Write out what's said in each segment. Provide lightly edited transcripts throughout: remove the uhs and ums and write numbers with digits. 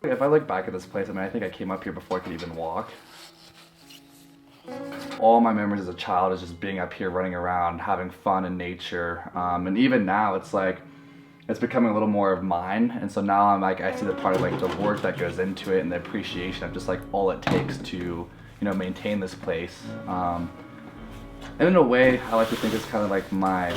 If I look back at this place, I mean, I think I came up here before I could even walk. All my memories as a child is just being up here, running around, having fun in nature. And even now, it's like, it's becoming a little more of mine. And so now I'm like, I see the part of like the work that goes into it and the appreciation of just like all it takes to, you know, maintain this place. And in a way, I like to think it's kind of like my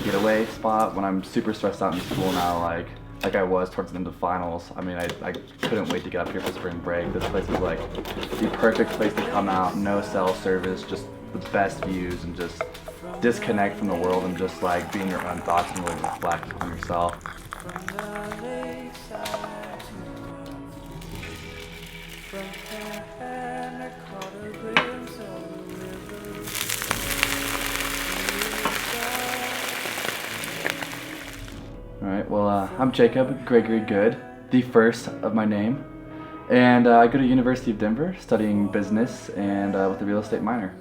getaway spot when I'm super stressed out in school now, like I was towards the end of finals. I mean, I couldn't wait to get up here for spring break. This place is like the perfect place to come out, no cell service, just the best views, and just disconnect from the world and just like be in your own thoughts and really reflect on yourself. Alright, well, I'm Jacob Gregory Good, the first of my name, and I go to University of Denver studying business and with a real estate minor.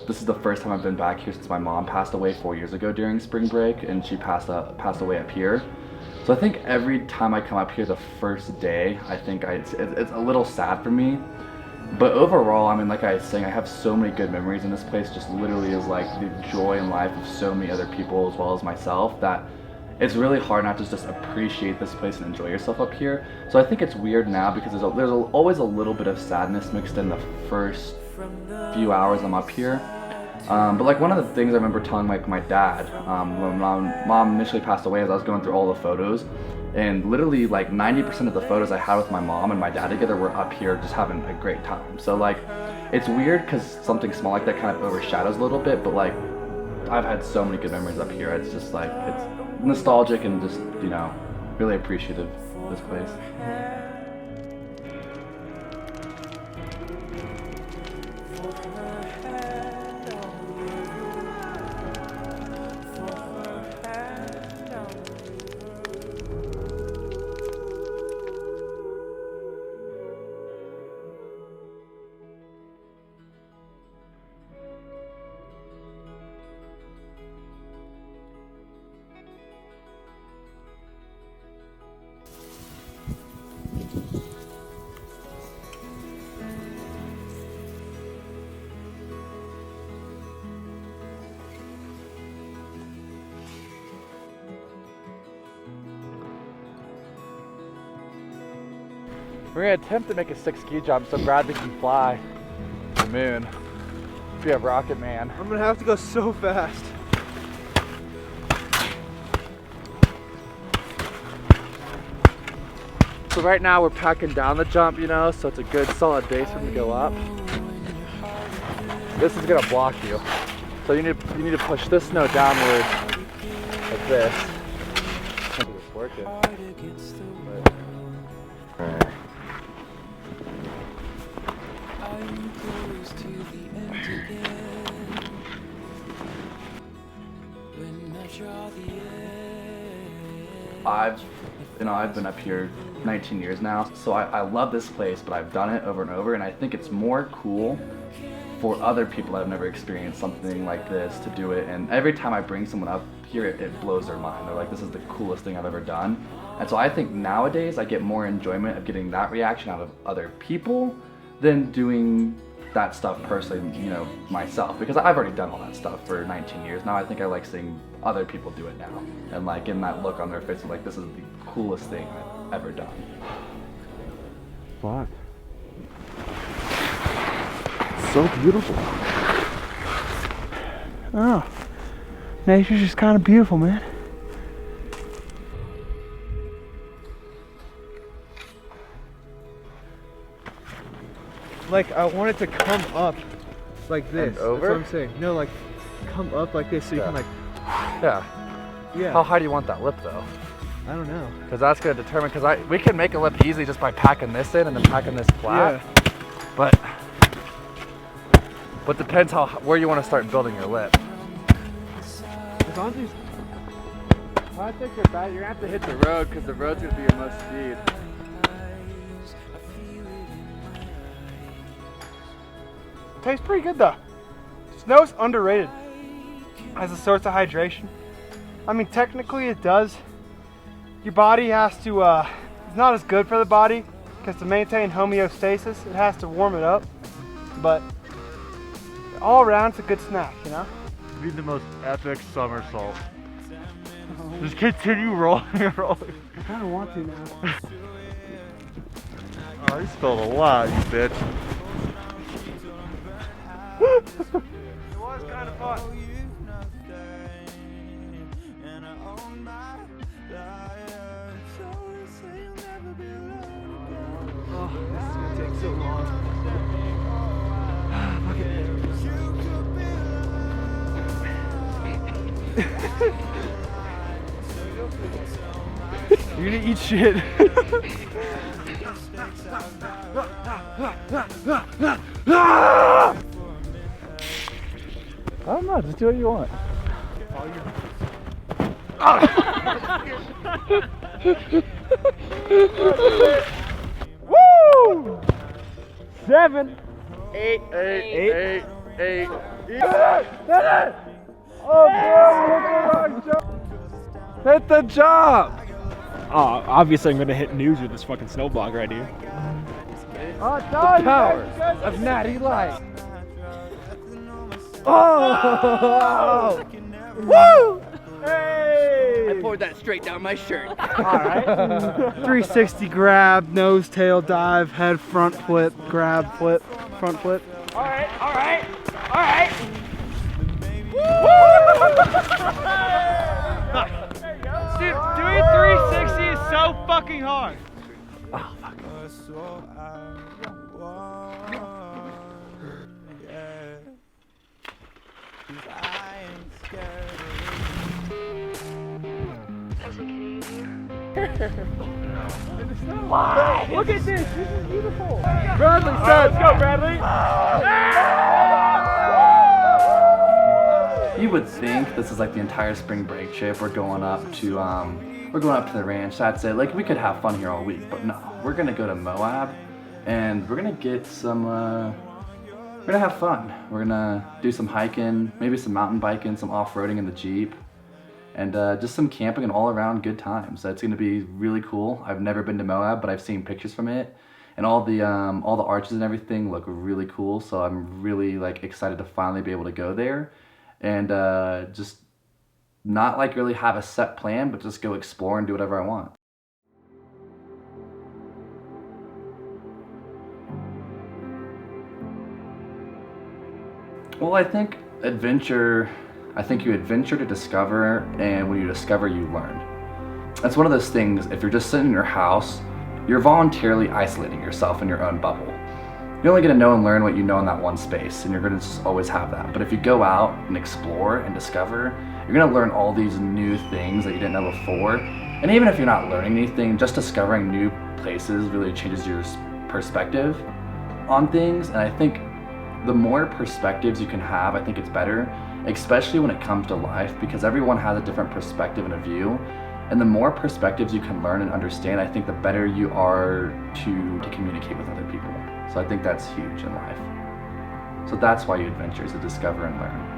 This is the first time I've been back here since my mom passed away 4 years ago during spring break, and she passed away up here. So I think every time I come up here the first day, I think it's a little sad for me. But overall, I mean, like I was saying, I have so many good memories in this place. Just literally is like the joy in life of so many other people as well as myself, that it's really hard not to just appreciate this place and enjoy yourself up here. So I think it's weird now because there's always a little bit of sadness mixed in the first few hours I'm up here. But like one of the things I remember telling like my dad when mom initially passed away, as I was going through all the photos, and literally like 90% of the photos I had with my mom and my dad together were up here just having a great time. So like, it's weird because something small like that kind of overshadows a little bit, but like, I've had so many good memories up here. It's just like, it's nostalgic and just, you know, really appreciative of this place. We're gonna attempt to make a 6 ski jump so Bradley can fly to the moon. Be a rocket man. I'm gonna have to go so fast. So right now we're packing down the jump, you know, so it's a good solid base for him to go up. This is gonna block you. So you need to push this snow downward like this. I think it's working. Alright. I've been up here 19 years now, so I love this place, but I've done it over and over, and I think it's more cool for other people that have never experienced something like this to do it. And every time I bring someone up here, it blows their mind. They're like, this is the coolest thing I've ever done. And so I think nowadays I get more enjoyment of getting that reaction out of other people than doing that stuff personally, you know, myself, because I've already done all that stuff for 19 years now. I think I like seeing other people do it now and like getting that look on their face of like, this is the coolest thing I've ever done. What? So beautiful. Oh, nature's just kind of beautiful, man. Like, I want it to come up like this. And over? That's what I'm saying. No, like, come up like this so you can like... Yeah. Yeah. How high do you want that lip though? I don't know. Because that's going to determine, because we can make a lip easy just by packing this in and then packing this flat. Yeah. But depends where you want to start building your lip. As long as you... I think you're going to have to hit the road because the road's going to be your most speed. Tastes pretty good though. Snow's underrated. as a source of hydration. I mean, technically it does. Your body has to, it's not as good for the body because to maintain homeostasis, it has to warm it up. But all around, it's a good snack, you know? Be the most epic somersault. Just continue rolling and rolling. I kind of want to now. Oh, you spilled a lot, you bitch. It was kind of fun. Oh, this is gonna take so long. Fuck it. You're gonna eat shit. I don't know, just do what you want. Woo! 7, 8, 8. Hit it! Oh, bro, hit the jump! Obviously I'm gonna hit news with this fucking snow block right here. Oh, the power of Natty Light. Oh! Woo! Hey! I poured that straight down my shirt. Alright. 360 grab, nose tail dive, head front flip, grab flip, front flip. Alright. Dude, doing 360 is so fucking hard. Oh, fuck. Wow, look at this. This is beautiful. Bradley said, Let's go, Bradley. You would think this is like the entire spring break trip. We're going up to the ranch. That's it. Like we could have fun here all week, but no. We're gonna go to Moab, and we're gonna get some. We're gonna have fun. We're gonna do some hiking, maybe some mountain biking, some off-roading in the Jeep, and just some camping and all-around good times. That's gonna be really cool. I've never been to Moab, but I've seen pictures from it, and all the arches and everything look really cool. So I'm really like excited to finally be able to go there, and just not like really have a set plan, but just go explore and do whatever I want. Well, I think you adventure to discover, and when you discover, you learn. That's one of those things, if you're just sitting in your house, you're voluntarily isolating yourself in your own bubble. You're only gonna know and learn what you know in that one space, and you're gonna just always have that. But if you go out and explore and discover, you're gonna learn all these new things that you didn't know before. And even if you're not learning anything, just discovering new places really changes your perspective on things. And I think the more perspectives you can have, I think it's better, especially when it comes to life, because everyone has a different perspective and a view. And the more perspectives you can learn and understand, I think the better you are to communicate with other people. So I think that's huge in life. So that's why you adventure, is to discover and learn.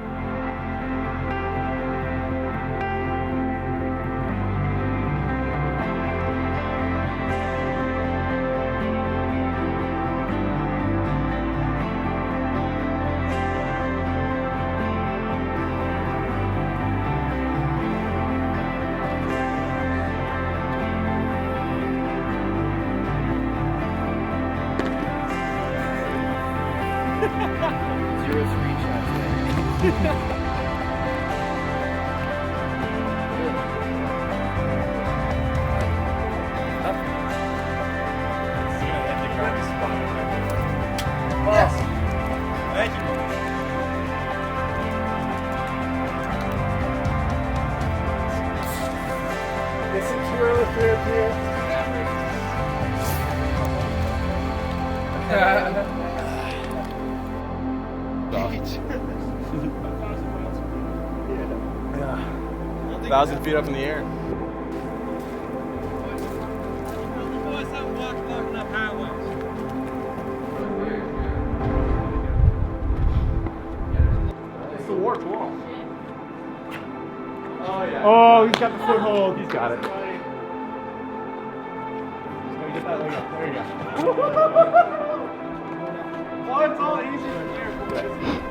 Zero screenshots. Yeah. 1,000 feet up in the air. It's the warped wall. Oh, he's got the foothold. He's got it. Get that leg up. There you go. Oh, it's all easy from here.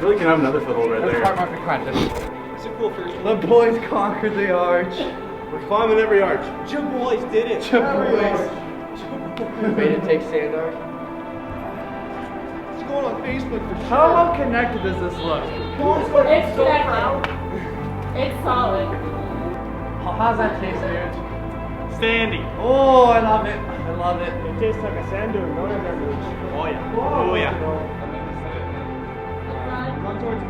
Really can have another foothold right there. It's a cool first one. The boys conquered the arch. We're climbing every arch. Joe boys did it. Made it take Sandar. It's going on Facebook for sure. How well connected does this look? It's connected. It's solid. How's that taste, dude? Sandy. Oh, I love it. I love it. It tastes like a sand dune. No, Oh yeah. Oh yeah. Come towards me.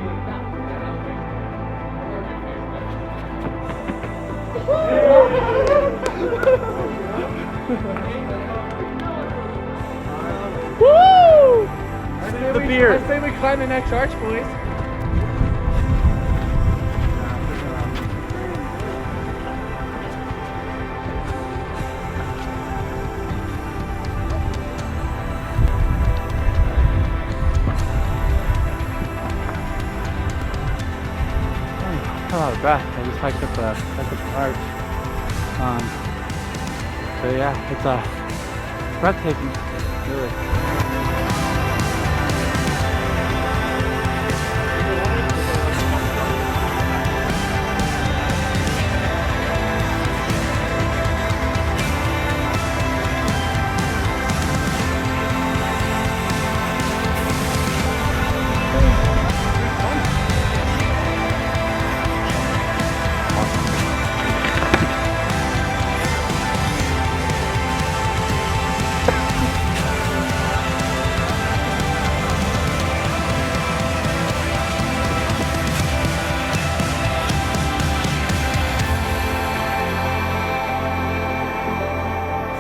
Woo! The beer. I say we climb the next arch, boys. I'm out of breath. I just hiked up the arch. So yeah, it's breathtaking, really.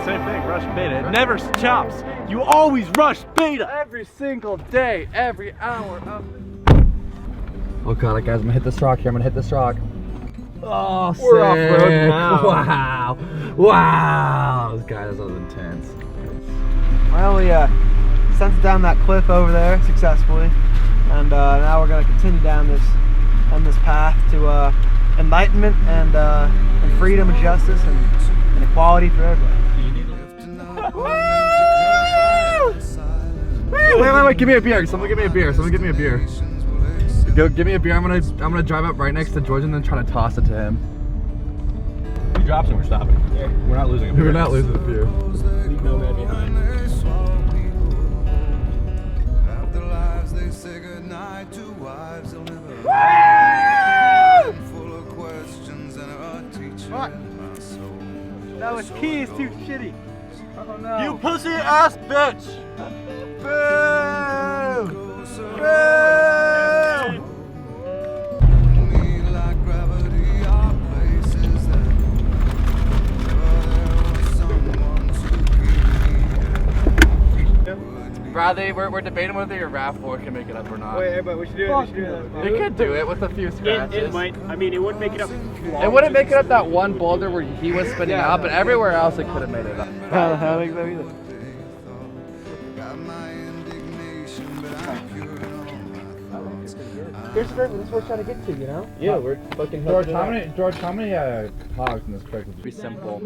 Same thing, rush beta. It never stops. You always rush beta. Every single day, every hour of Oh god, guys, I'm gonna hit this rock here. I'm gonna hit this rock. Oh, We're off-road now. Wow. Wow. This guy, this was intense. Well, we sent down that cliff over there successfully, and now we're gonna continue down this path to enlightenment and freedom and justice and equality for everybody. Wait, give me a beer. Someone give me a beer. Someone give me a beer. Go, give me a beer. I'm gonna drive up right next to George and then try to toss it to him. He drops and we're stopping. We're not losing a beer. We're not losing the beer. Leave no man behind. After lives they say goodnight to wives they'll never full of questions and a teacher in my soul. That was keys too shitty. Oh no. You pussy ass bitch! Boo! Me like gravity are places that there was someone to keep me. Bradley, we're debating whether your RAV4 can make it up or not. Wait, but we should do it. We should do it. It could do it with a few scratches. It might. I mean, it wouldn't make it up. It wouldn't make it up that one boulder where he was spinning out, but everywhere else it could have made it up. I don't think so either. Got my indignation, but I'm cured all my thoughts. Here's the river. This is what we're trying to get to, you know? Yeah, we're fucking George, how many hogs in this creek would you Pretty simple.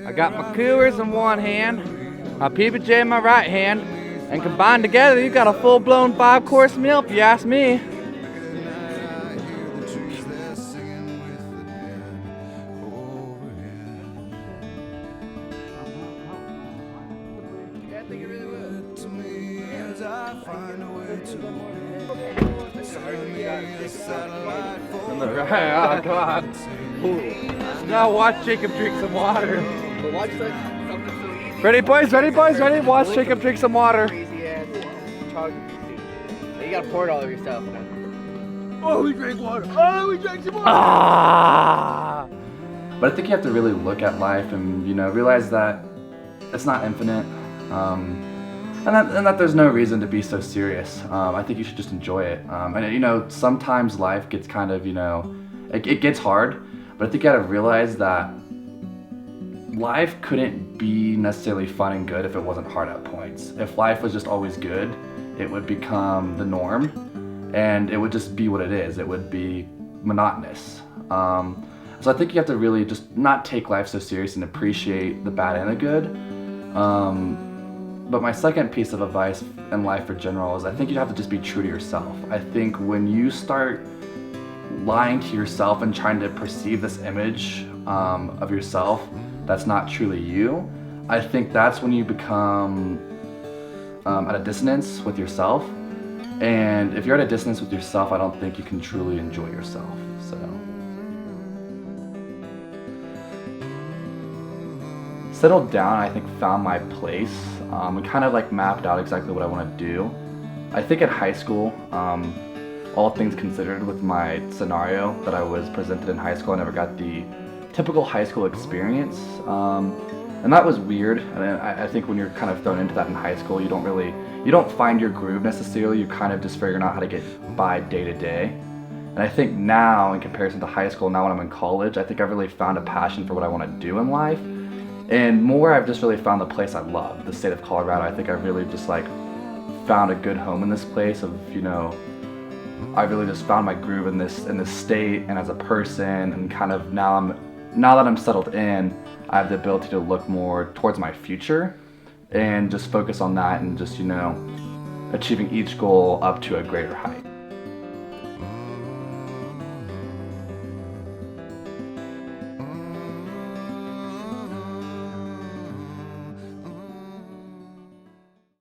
I got my Coors in one hand, my PBJ in my right hand, and combined together, you got a full-blown 5-course meal, if you ask me. To me as I find a way to satellite On the right, oh god. Now watch Jacob drink some water. But watch that something so easy. Ready, boys? Ready, boys? Ready? Watch Jacob drink some water. Crazy ass photography. You gotta pour it all over yourself. Oh, we drank water. Oh, we drank some water. Ah! But I think you have to really look at life and, you know, realize that it's not infinite. And that there's no reason to be so serious. I think you should just enjoy it. And you know, sometimes life gets kind of, you know, it gets hard, but I think you gotta realize that life couldn't be necessarily fun and good if it wasn't hard at points. If life was just always good, it would become the norm, and it would just be what it is. It would be monotonous. So I think you have to really just not take life so serious and appreciate the bad and the good. But my second piece of advice in life for general is I think you have to just be true to yourself. I think when you start lying to yourself and trying to perceive this image of yourself that's not truly you, I think that's when you become at a dissonance with yourself. And if you're at a dissonance with yourself, I don't think you can truly enjoy yourself. So settled down, I think found my place and kind of like mapped out exactly what I want to do. I think at high school, all things considered with my scenario that I was presented in high school, I never got the typical high school experience. And that was weird. And I think when you're kind of thrown into that in high school, you don't find your groove necessarily. You're kind of just figuring out how to get by day to day. And I think now, in comparison to high school, now when I'm in college, I think I've really found a passion for what I want to do in life. And more, I've just really found the place I love, the state of Colorado. I think I've really just like found a good home in this place of, you know, I really just found my groove in this state and as a person, and kind of now that I'm settled in, I have the ability to look more towards my future and just focus on that and just, you know, achieving each goal up to a greater height.